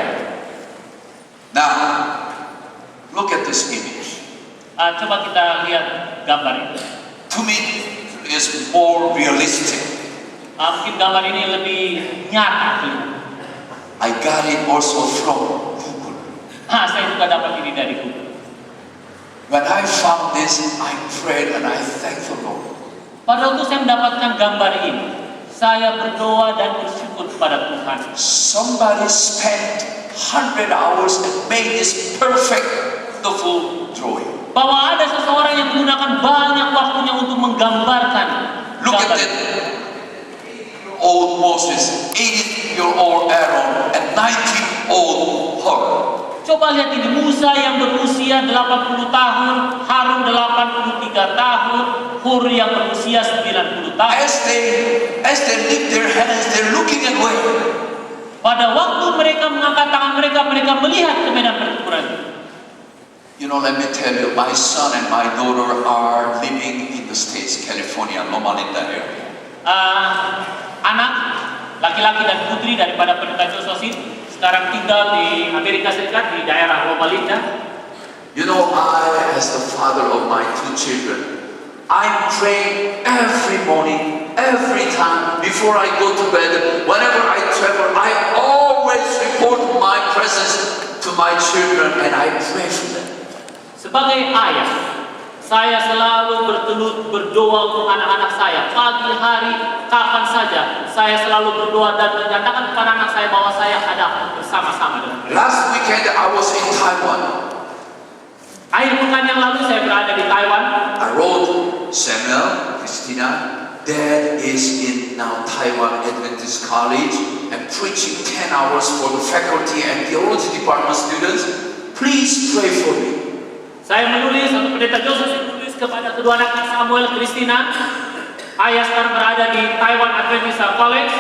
Now, look at this image. Coba kita lihat gambar itu. To me, it's more realistic. Mungkin gambar ini lebih nyata. I got it also from Google. Saya juga dapat ini dari Google. When I found this, I prayed and I thanked the Lord. Pada waktu saya mendapatkan gambar ini, saya berdoa dan bersyukur kepada Tuhan. Somebody spent 100 hours and made this perfect, beautiful drawing. Bahwa ada seseorang yang menggunakan banyak waktunya untuk menggambarkan. Look at that old Moses, 80-year-old Aaron, and 90-year-old Hur. Coba lihat ini, Musa yang berusia 80 tahun, Harun 83 tahun, Hur yang berusia 90 tahun. As they lift their hands, they're looking away. Pada waktu mereka mengangkat tangan mereka melihat ke medan pertempuran. You know, let me tell you, my son and my daughter are living in the States, California, Loma Linda area. Anak laki-laki dan putri daripada pendeta Joseph sekarang tinggal di Amerika Serikat di daerah Loma Linda. You know, I, as the father of my two children, I pray every morning, every time before I go to bed. Whenever I travel, I always report my presence to my children and I pray for them. Sebagai ayah, saya selalu berdoa untuk anak-anak saya. Pagi hari, kapan saja, saya selalu berdoa dan menyatakan kepada anak saya bahwa saya ada bersama-sama dengan mereka. Last weekend I was in Taiwan. Akhir pekan yang lalu saya berada di Taiwan. I wrote Samuel, Christina, Dad is in now Taiwan Adventist College and preaching 10 hours for the faculty and theology department students. Please pray for me. Saya menulis, atau pendeta Joseph menulis kepada kedua anak Samuel, Christina. Ayah sekarang berada di Taiwan Adventist College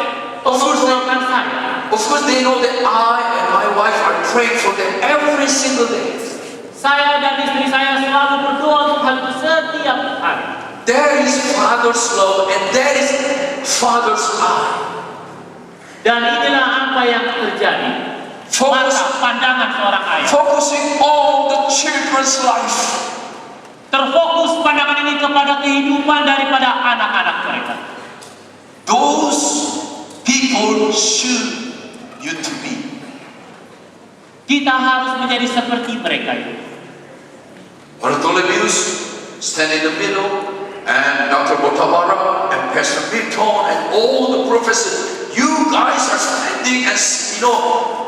untuk mendoakan saya. Of course, they know that I and my wife are praying for them every single day. Saya dan istri saya selalu berdoa untuk hal itu setiap hari. There is Father's love and there is Father's eye. Dan inilah apa yang terjadi. Mata pandangan seorang ayah. Focusing on the children's life. Terfokus pandangan ini kepada kehidupan daripada anak-anak mereka. Those people should you to be. Kita harus menjadi seperti mereka itu. Bartholomeus stand in the middle, and Dr. Botawara and Pastor Milton and all the professors. You guys are standing and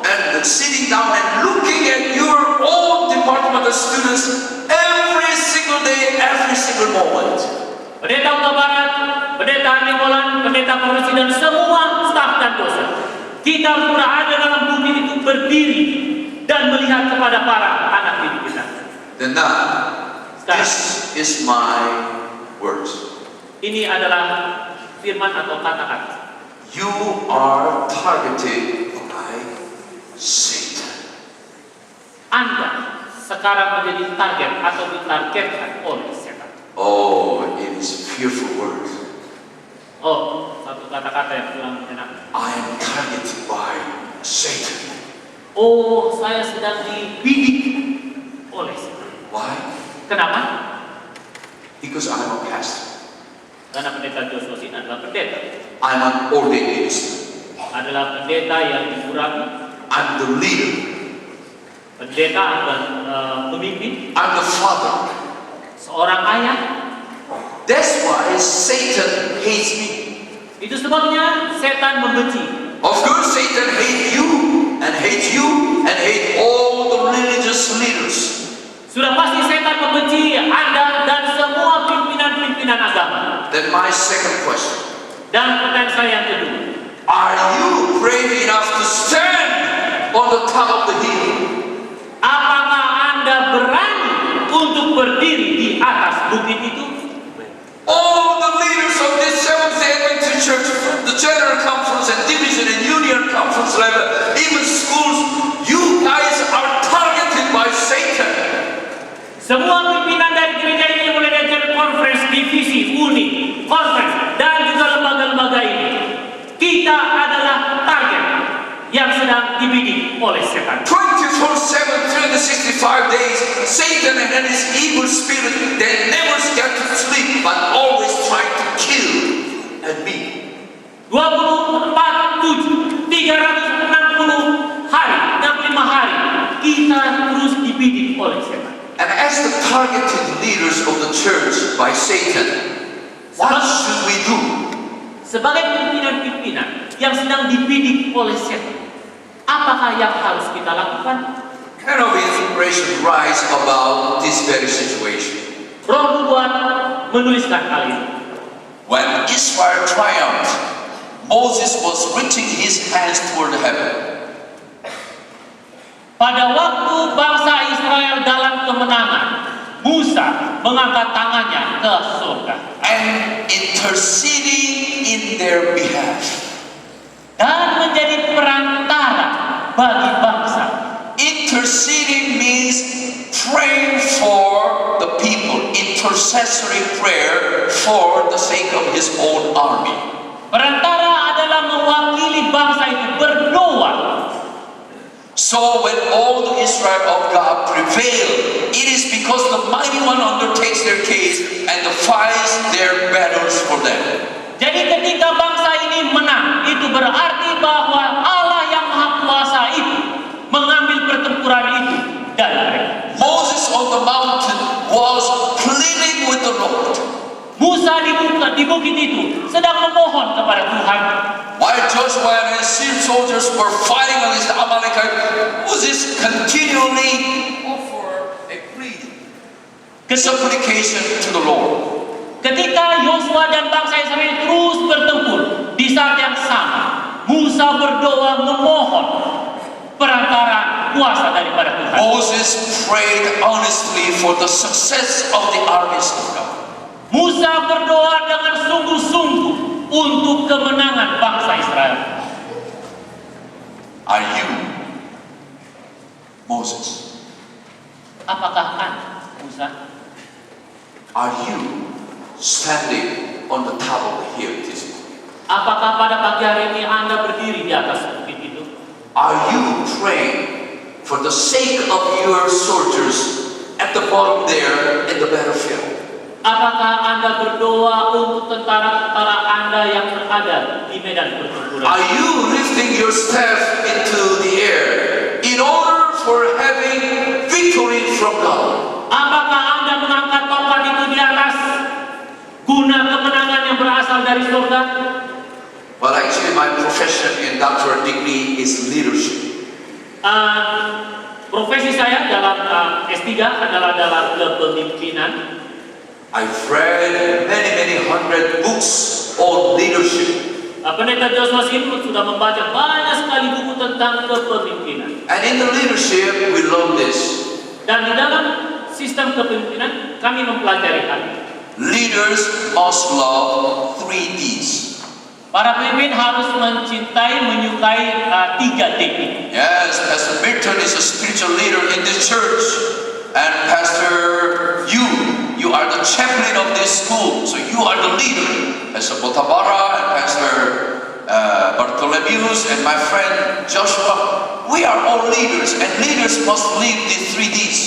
and sitting down and looking at your own department of students every single day, every single moment. Pendeta Utabarat, Pendeta Nicolan, Pendeta Profesi dan semua staf dan dosen. Kita harus berada dalam bukit itu berdiri dan melihat kepada para anak didik kita. Then now, this is my words. Ini adalah firman atau kata-kata. You are targeted by Satan. Anda sekarang menjadi target atau ditargetkan oleh setan. Oh, it is fearful words. Oh, satu kata-kata yang kurang enak. I am targeted by Satan. Oh, saya sedang dibidik oleh setan. Why? Kenapa? Because I am a pastor. Karena pendeta Joshua ini adalah pendeta. I'm an ordained minister. Adalah pendeta yang dikurangi. I'm the leader. Pendeta adalah pemimpin. I'm the father. Seorang ayah. That's why Satan hates me. Itu sebabnya setan membenci. Of course, Satan hates you and hate all the religious leaders. Sudah pasti setan membenci Anda dan semua pimpinan-pimpinan agama. Then my second question. Dan pertanyaan saya yang kedua. Are you brave enough to stand on the top of the hill? Apakah Anda berani untuk berdiri di atas bukit itu? All the leaders of this Seventh-day Adventist Church, the General Conference and Division and Union Conference level, even schools, you guys are targeted by Satan. Semua pimpinan dari gereja ini, mulai dari General Conference, divisi, uni, conference, dan juga lembaga-lembaga ini, kita adalah target yang sedang dibidik oleh setan. 24/7, 365 days, Satan and his evil spirit, they never get to sleep, but always try to kill and me. 24/7, 360 hari, 65 hari, kita terus dibidik oleh setan. And as the targeted leaders of the church by Satan, what should we do? Sebagai pimpinan-pimpinan yang sedang dibidik oleh setan, apakah yang harus kita lakukan? Kind of inspiration rise about this very situation. Roh Tuhan menuliskan hal ini. When Israel triumphed, Moses was reaching his hands toward heaven. Pada waktu bangsa Israel dalam kemenangan, Musa mengangkat tangannya ke surga And interceding in their behalf. dan menjadi perantara bagi bangsa. Interceding means praying for the people. Intercessory prayer for the sake of his own army. Perantara adalah mewakili bangsa itu berdoa. So when all the Israel of God prevail, it is because the mighty one undertakes their case and fights their battles for them. Jadi ketika bangsa ini menang, itu berarti bahwa Allah yang Maha Kuasa itu mengambil pertempuran itu dari mereka. Moses on the mountain was pleading with the Lord. Musa di bukit itu sedang memohon kepada Tuhan. While Joshua and his soldiers were fighting against the Amalekite, Moses continually offered a plea, supplication to the Lord. Ketika Yosua dan bangsa Israel terus bertempur, di saat yang sama Musa berdoa memohon perantara kuasa daripada Tuhan. Moses prayed honestly for the success of the armies of God. Musa berdoa dengan sungguh-sungguh untuk kemenangan bangsa Israel. Are you Moses? Apakah Anda, Musa? Are you standing on the top of the hill this morning? Apakah pada pagi hari ini Anda berdiri di atas bukit itu? Are you praying for the sake of your soldiers at the bottom there in the battlefield? Apakah Anda berdoa untuk tentara-tentara Anda yang berada di medan pertempuran? Are you lifting your staff into the air in order for having victory from God? Apakah Anda mengangkat tongkat itu di atas guna kemenangan yang berasal dari surga? Well, actually, my profession in doctoral degree is leadership. Profesi saya dalam S3 adalah dalam kepemimpinan. I've read many hundred books on leadership. Pendeta Joshua Simpson sudah membaca banyak sekali buku tentang kepemimpinan. And in the leadership, we learn this. Dan di dalam sistem kepemimpinan kami mempelajari hal ini. Leaders must love 3 Ds. Para pemimpin harus mencintai, menyukai 3 D. Yes, Pastor Milton is a spiritual leader in this church. And Pastor, you are the chaplain of this school. So you are the leader. Pastor Botabara and Pastor Bartholomeus and my friend Joshua. We are all leaders. And leaders must live these 3 Ds.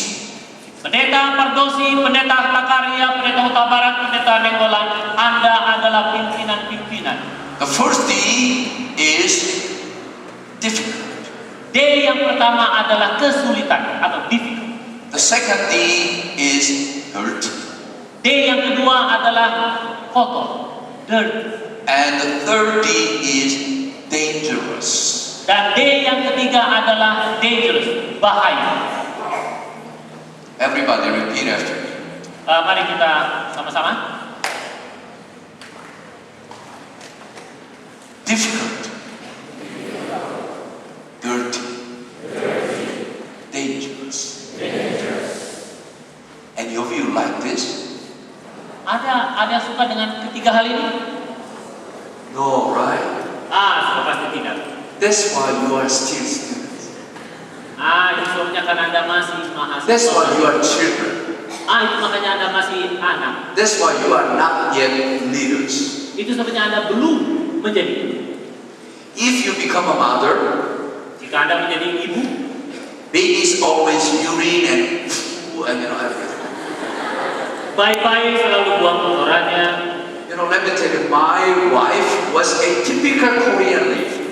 Pendeta Pardosi, Pendeta Takaria, Pendeta Huta Barat, Pendeta Nenggolan, Anda adalah pimpinan-pimpinan. The first D is difficult. D yang pertama adalah kesulitan atau difficult. The second D is dirty. D yang kedua adalah kotor, dirt. And the third D is dangerous. Dan D yang ketiga adalah dangerous, bahaya. Everybody repeat after me. Mari kita sama-sama. Difficult, dirty, dangerous. Any of you like this? Ada yang suka dengan ketiga hal ini? No, right? Sudah pasti tidak. That's why you are still students. Itu sebabnya karena Anda masih mahasiswa. That's why you are children. Itu makanya Anda masih anak. That's why you are not yet leaders. Itu sebabnya Anda belum menjadi. If you become a mother, Jika Anda menjadi ibu, babies always urine and everything. bayi-bayi selalu buang kotorannya. Let me tell you, my wife was a typical Korean lady.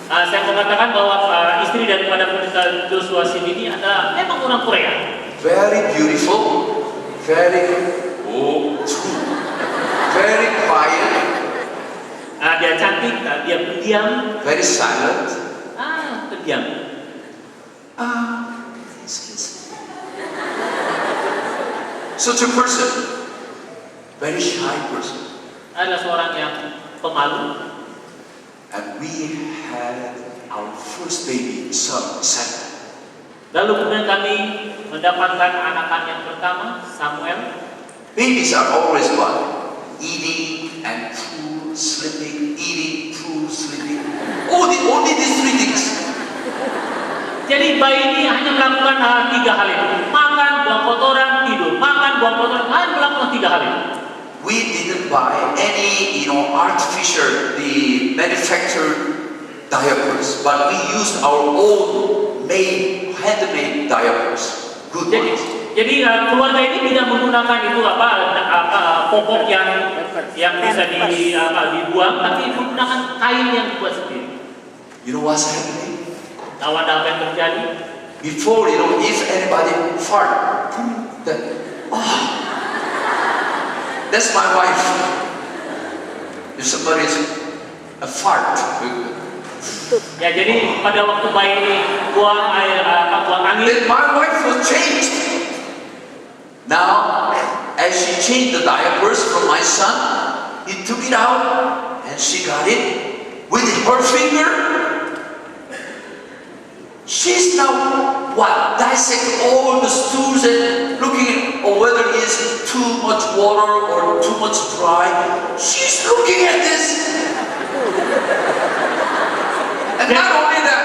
Saya mengatakan bahwa istri daripada Pendeta Joshua ini adalah memang orang Korea. Very beautiful, very true, very quiet, Dia cantik, dia pendiam, very silent. pendiam. Excuse me. Such a person, very shy person. Adalah seorang yang pemalu. And we had our first baby, son, Samuel. Lalu kemudian kami mendapatkan anak yang pertama, Samuel. Babies are always what? Eating and poo, sleeping, eating, poo, sleeping. Only these 3 things. Jadi bayi ini hanya melakukan 3 hal itu. Makan, buang kotoran, tidur. Makan, buang kotoran, hanya melakukan 3 hal itu. We didn't buy any, artificial, the manufactured diapers, but we used our own handmade diapers. Good ones. Jadi keluarga ini tidak menggunakan itu popok yang bisa dibuang, tapi menggunakan kain yang dibuat sendiri. You know what's happening? Tahu Anda apa yang terjadi? Before, if anybody fart, then, that's my wife. If somebody is a fart. Ya, jadi pada waktu bayi ini buang angin, Then my wife was changed. Now, as she changed the diapers from my son, he took it out and she got it with her finger. She's now dissect all the stools and looking at whether it's too much water or too much dry. She's looking at this. And not only that,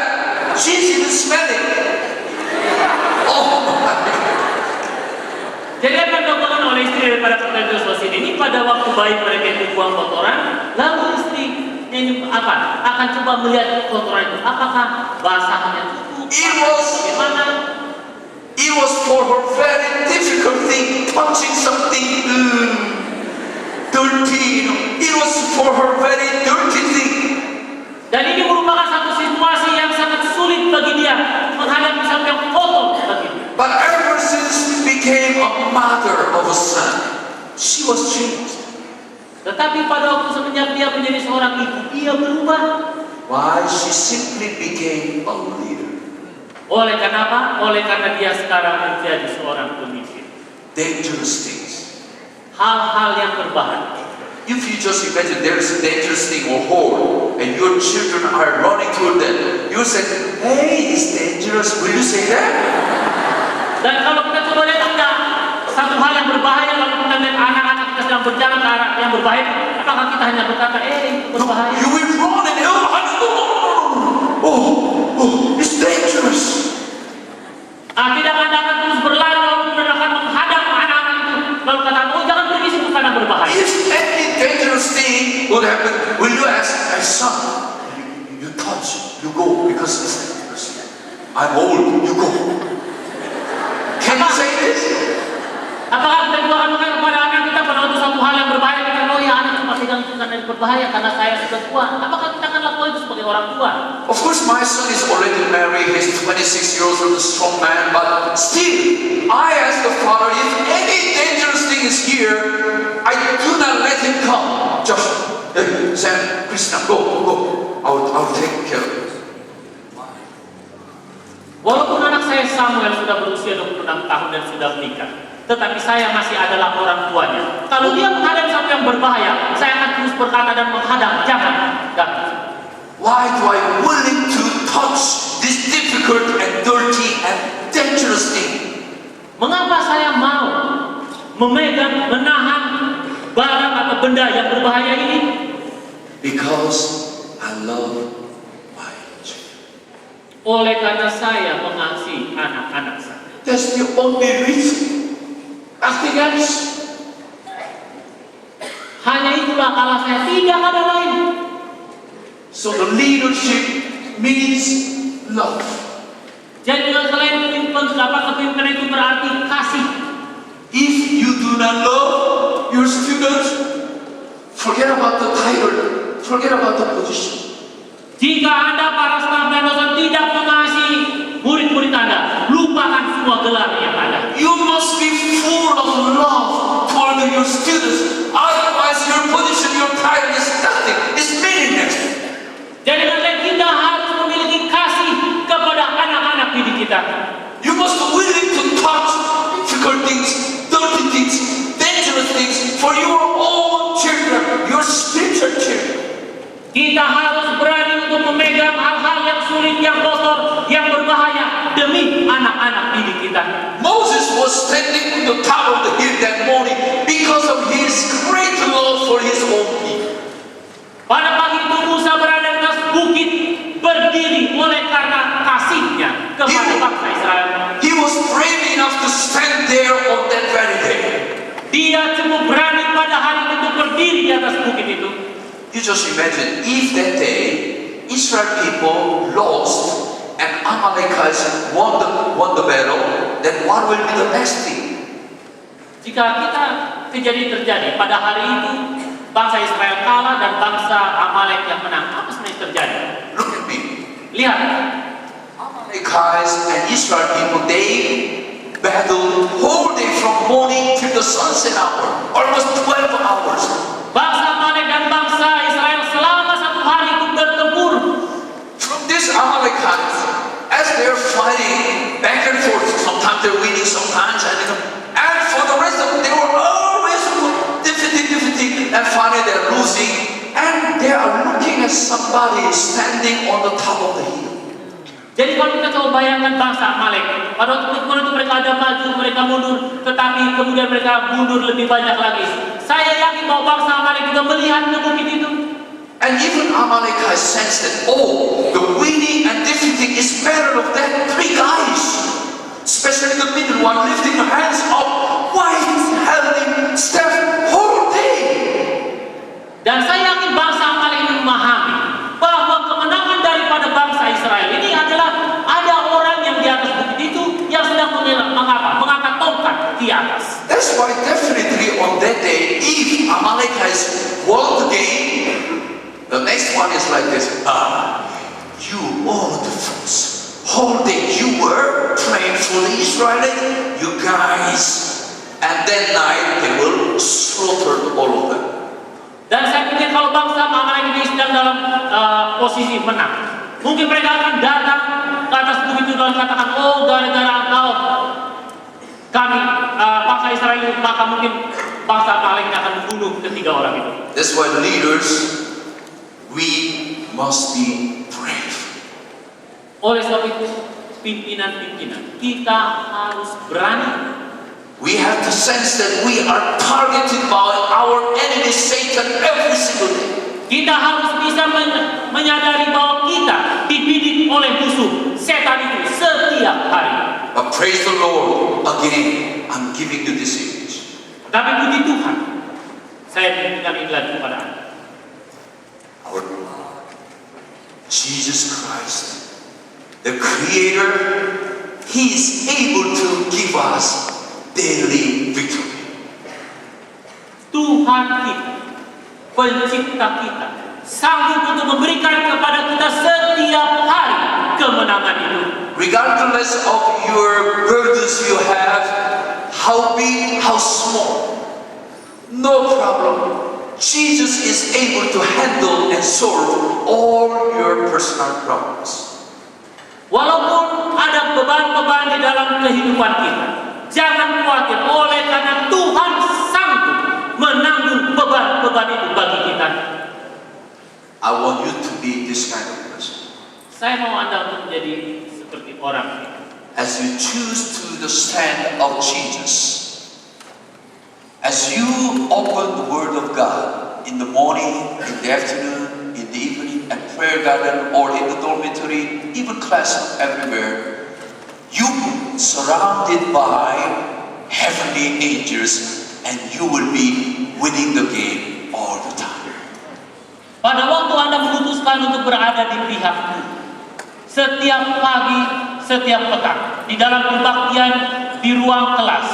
she's even smelling. Oh my. Jadi apa yang dilakukan oleh istri daripada Cornelius ini pada waktu bayi mereka itu buang kotoran, lalu istri ini akan coba melihat kotoran itu apakah basahnya tutup, bagaimana? It was for her very difficult thing, touching something dirty. It was for her very dirty thing. Dan ini merupakan satu situasi yang sangat sulit bagi dia menghadapi sesuatu yang kotor bagi dia. But ever since she became a mother of a son, she was changed. Tetapi pada waktu semenjak dia menjadi seorang ibu, dia berubah. Why? She simply became a leader. Oleh karena apa? Oleh karena dia sekarang menjadi seorang pemimpin. Dangerous things. Hal-hal yang berbahaya. If you just imagine there is a dangerous thing or hole, and your children are running toward that, you say, "Hey, it's dangerous." Will you say that? Dan kalau kita coba lihat ada satu hal yang berbahaya, lalu kita lihat anak-anak kita sedang berjalan ke arah yang berbahaya, apakah kita hanya berkata, berbahaya? You will run and it's dangerous. Tidak akan terus berlari lalu kemudian akan menghadap anak-anak itu, lalu kata, jangan pergi situ karena berbahaya. If any dangerous thing would happen, will you ask, "My son, you touch, you go because it's dangerous. I'm old, you go." Can you say this? Apakah kita juga akan mengatakan kepada anak kita pada waktu satu hal yang berbahaya, kita anak cuma pegang itu karena berbahaya karena saya sudah tua. Apakah kita akan lakukan itu sebagai orang tua? Of course, my son is already married. He's 26 years old, a strong man. But still, I ask the father, if any dangerous thing is here, I do not let him come. Just, hey, Sam, Krishna, go. I'll take care of it. Walaupun anak saya Samuel sudah berusia 26 tahun dan sudah menikah, tetapi saya masih adalah orang tuanya. Kalau dia menghadap sesuatu yang berbahaya, saya akan terus berkata dan menghadap, jangan. Why do I willing to touch this difficult and dirty and dangerous thing? Mengapa saya mau memegang, menahan barang atau benda yang berbahaya ini? Because I love my children. Oleh karena saya mengasihi anak-anak saya. That's the only reason. Nothing else. Hanya itulah alasannya, tidak ada lain. So the leadership means love. Jadi selain kepemimpinan itu berarti kasih. If you do not love your students, forget about the title, forget about the position. Jika Anda para staf dan dosen tidak mengasihi murid-murid Anda, lupakan semua gelar yang ada. You must be full of love toward your students. Otherwise, your position, your title is nothing. It's meaningless. Jadi kita harus memiliki kasih kepada anak-anak didik kita. You must be willing to touch difficult things, dirty things, dangerous things for your own children, your spiritual children. Kita harus berani untuk memegang hal-hal yang sulit, yang kotor, yang berbahaya demi anak-anak didik kita. Moses was standing on the top of the hill that morning because of his great love for his own people. Pada pagi itu Musa berada di atas bukit berdiri oleh karena kasihnya kepada bangsa Israel. He was brave enough to stand there on that very day. Dia cukup berani pada hari itu berdiri di atas bukit itu. You just imagine if that day Israel people lost and Amalekites won the battle, then what will be the next thing? Jika kejadian terjadi pada hari itu, bangsa Israel kalah dan bangsa Amalek yang menang, apa sebenarnya terjadi? Look at me. Lihat, Amalekites and Israel people, they battled whole day from morning till the sunset hour, almost 12 hours. Bangsa Amalek dan bangsa Israel selama satu hari itu bertempur. From this Amalekites, as they're fighting back and forth, sometimes they're winning, sometimes and for the rest of them, they were always defeating, and finally they're losing, and they are looking at somebody standing on the top of the hill. Jadi kalau kita coba bayangkan bangsa Amalek, pada waktu itu mereka ada maju, mereka mundur, tetapi kemudian mereka mundur lebih banyak lagi. Saya yakin bahwa bangsa Amalek juga melihat ke bukit itu. And even Amalek has sensed that, oh, the winning and defeating is matter of that three guys. Especially the middle one lifting her hands up. Why he's holding staff whole day? Dan saya yakin bangsa Amalek ini memahami bahwa kemenangan daripada bangsa Israel ini adalah ada orang yang di atas bukit itu yang sedang mengangkat tongkat di atas. That's why definitely on that day, if Amalek has won the game, the next one is like this. You all the fools. Whole day you were praying for the Israelites, you guys. And that night they will slaughter all of them. Dan saya pikir kalau bangsa Amalek ini sedang dalam posisi menang, mungkin mereka akan datang ke atas bukit itu dan katakan, oh gara-gara engkau kami bangsa Israel ini, maka mungkin bangsa Amalek ini akan membunuh ketiga orang itu. That's why leaders, we must be brave. Oleh sebab itu, pimpinan-pimpinan kita harus berani. We have to sense that we are targeted by our enemy Satan every single day. Kita harus bisa menyadari bahwa kita dibidik oleh musuh setan itu setiap hari. But praise the Lord, again, I'm giving you this image. Tapi puji Tuhan, saya memberikan ini lagi kepada Anda. Our Jesus Christ, the Creator, He is able to give us daily victory. Tuhan kita, pencipta kita, sanggup untuk memberikan kepada kita setiap hari kemenangan itu. Regardless of your burdens you have, how big, how small, no problem. Jesus is able to handle and solve all your personal problems. Walaupun ada beban-beban di dalam kehidupan kita, jangan khawatir, oleh karena Tuhan sanggup menanggung beban-beban itu bagi kita. I want you to be this kind of person. Saya mau Anda untuk menjadi seperti orang. As you choose to the stand of Jesus, as you open the Word of God in the morning, in the afternoon, in the evening, at prayer garden or in the dormitory, even class everywhere, you surrounded by heavenly angels and you will be winning the game all the time. Pada waktu Anda memutuskan untuk berada di pihakku, setiap pagi, setiap petang, di dalam kebaktian, di ruang kelas,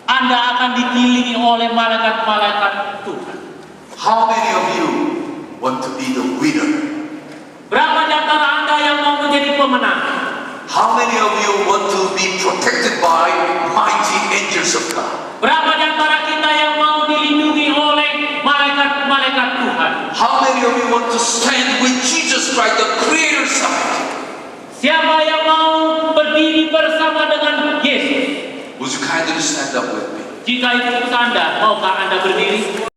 Anda akan dikelilingi oleh malaikat-malaikat Tuhan. How many of you want to be the winner? Berapa di antara Anda yang mau menjadi pemenang? How many of you want to be protected by mighty angels of God? Berapa di antara kita yang mau dilindungi oleh malaikat-malaikat Tuhan? How many of you want to stand with Jesus Christ, the Creator side? Siapa yang mau berdiri bersama dengan Yesus? Would you kindly stand up with me? Jika itu Anda, maukah Anda berdiri?